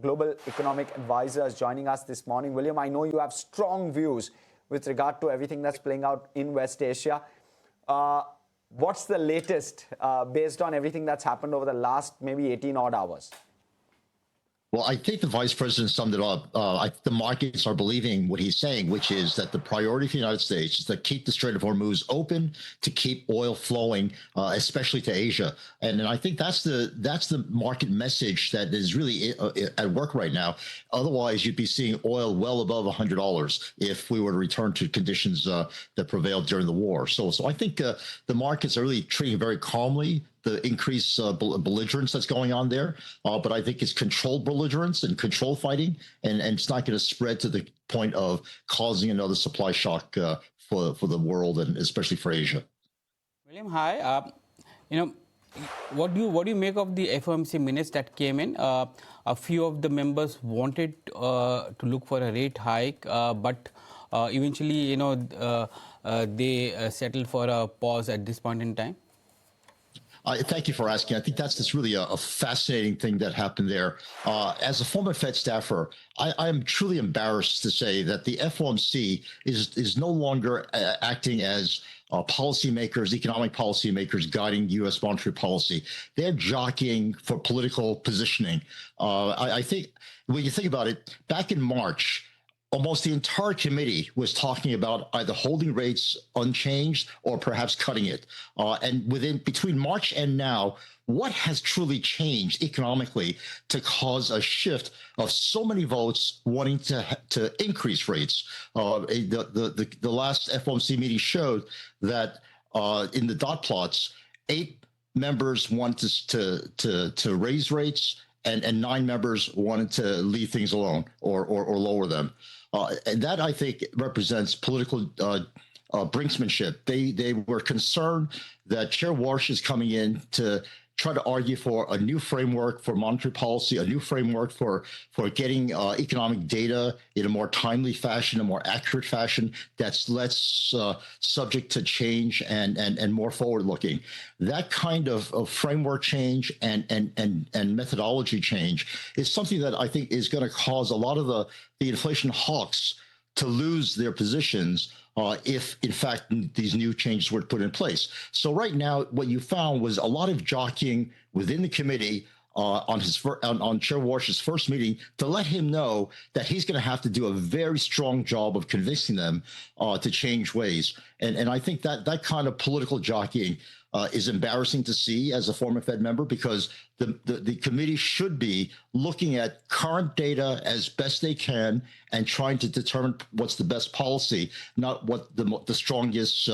global economic advisor, is joining us this morning. William, I know you have strong views with regard to everything that's playing out in West Asia. What's the latest based on everything that's happened over the last maybe 18 odd hours? Well, I think the vice president summed it up. The markets are believing what he's saying, which is that the priority for the United States is to keep the Strait of Hormuz open, to keep oil flowing, especially to Asia. And I think that's the market message that is really at work right now. Otherwise, you'd be seeing oil well above $100 if we were to return to conditions that prevailed during the war. So I think the markets are really treating very calmly the increased belligerence that's going on there. But I think it's controlled belligerence and controlled fighting, and it's not going to spread to the point of causing another supply shock for the world, and especially for Asia. William, hi. What do you make of the FOMC minutes that came in? A few of the members wanted to look for a rate hike, but eventually, they settled for a pause at this point in time. Thank you for asking. I think that's really a fascinating thing that happened there. As a former Fed staffer, I am truly embarrassed to say that the FOMC is no longer acting as policymakers, economic policymakers guiding U.S. monetary policy. They're jockeying for political positioning. I think when you think about it, back in March, almost the entire committee was talking about either holding rates unchanged or perhaps cutting it. And between March and now, what has truly changed economically to cause a shift of so many votes wanting to increase rates? The last FOMC meeting showed that in the dot plots, 8 members wanted to raise rates, and 9 members wanted to leave things alone or lower them. And that, I think, represents political brinksmanship. They were concerned that Chair Warsh is coming in to try to argue for a new framework for monetary policy, a new framework for getting economic data in a more timely fashion, a more accurate fashion that's less subject to change and more forward-looking. That kind of framework change and methodology change is something that I think is going to cause a lot of the inflation hawks to lose their positions if, in fact, these new changes were put in place. So right now, what you found was a lot of jockeying within the committee on Chair Warsh's first meeting to let him know that he's going to have to do a very strong job of convincing them to change ways. And I think that kind of political jockeying is embarrassing to see as a former Fed member, because the committee should be looking at current data as best they can and trying to determine what's the best policy, not what the strongest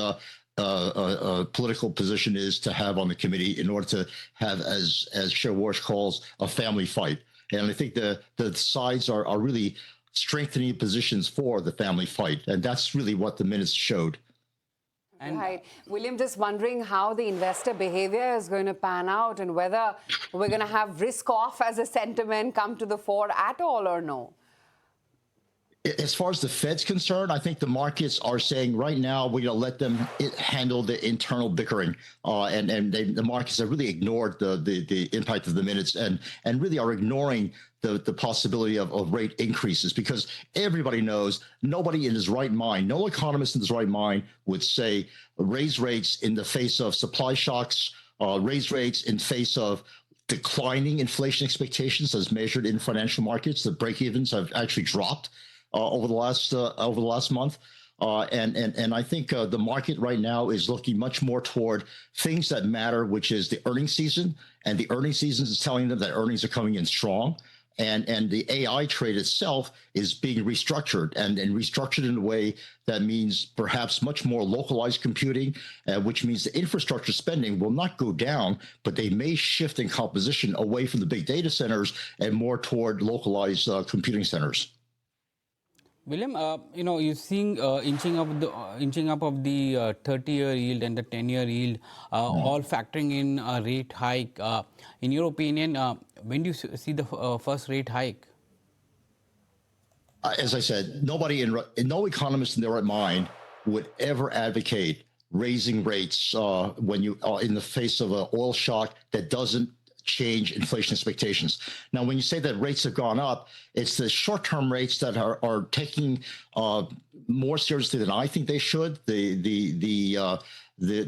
political position is to have on the committee in order to have, as Chair Warsh calls, a family fight. And I think the sides are really strengthening positions for the family fight. And that's really what the minutes showed. Right. William, just wondering how the investor behavior is going to pan out and whether we're going to have risk off as a sentiment come to the fore at all or no. As far as the Fed's concerned, I think the markets are saying right now we're going to let them handle the internal bickering, the markets have really ignored the impact of the minutes and really are ignoring the possibility of rate increases, because everybody knows nobody in his right mind, no economist in his right mind would say raise rates in the face of supply shocks, raise rates in face of declining inflation expectations as measured in financial markets. The break-evens have actually dropped over the last month. And I think the market right now is looking much more toward things that matter, which is the earnings season. And the earnings season is telling them that earnings are coming in strong. And the AI trade itself is being restructured and restructured in a way that means perhaps much more localized computing, which means the infrastructure spending will not go down, but they may shift in composition away from the big data centers and more toward localized computing centers. William, you're seeing inching up of the 30-year yield and the 10-year yield, all factoring in a rate hike. In your opinion, when do you see the first rate hike? As I said, no economist in their right mind would ever advocate raising rates when you are in the face of an oil shock that doesn't change inflation expectations. Now, when you say that rates have gone up, it's the short-term rates that are taking more seriously than I think they should. The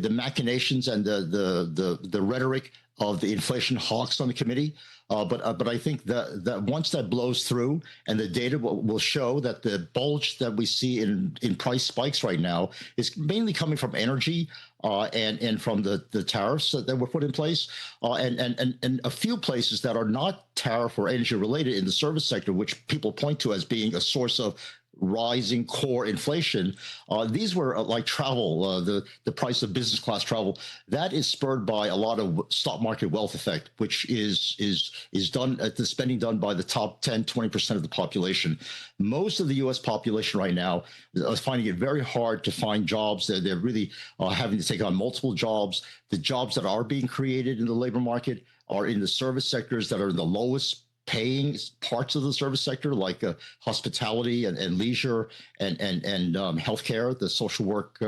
machinations and the rhetoric of the inflation hawks on the committee. But I think that once that blows through and the data will show that the bulge that we see in price spikes right now is mainly coming from energy and from the tariffs that were put in place and a few places that are not tariff or energy related in the service sector, which people point to as being a source of rising core inflation. These were like travel, the price of business class travel. That is spurred by a lot of stock market wealth effect, which is done at the spending done by the top 10, 20% of the population. Most of the U.S. population right now is finding it very hard to find jobs. They're really having to take on multiple jobs. The jobs that are being created in the labor market are in the service sectors that are the lowest paying parts of the service sector, like hospitality and leisure and healthcare, the social work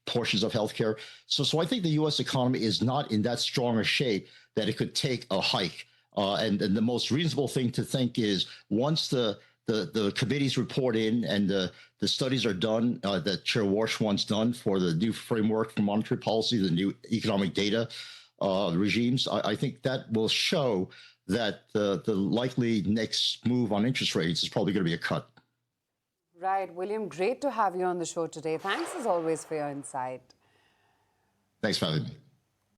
portions of healthcare. So I think the U.S. economy is not in that strong a shape that it could take a hike. And the most reasonable thing to think is once the committees report in and the studies are done that Chair Warsh wants done for the new framework for monetary policy, the new economic data regimes, I think that will show that the likely next move on interest rates is probably going to be a cut. Right. William, great to have you on the show today. Thanks as always for your insight. Thanks for having me.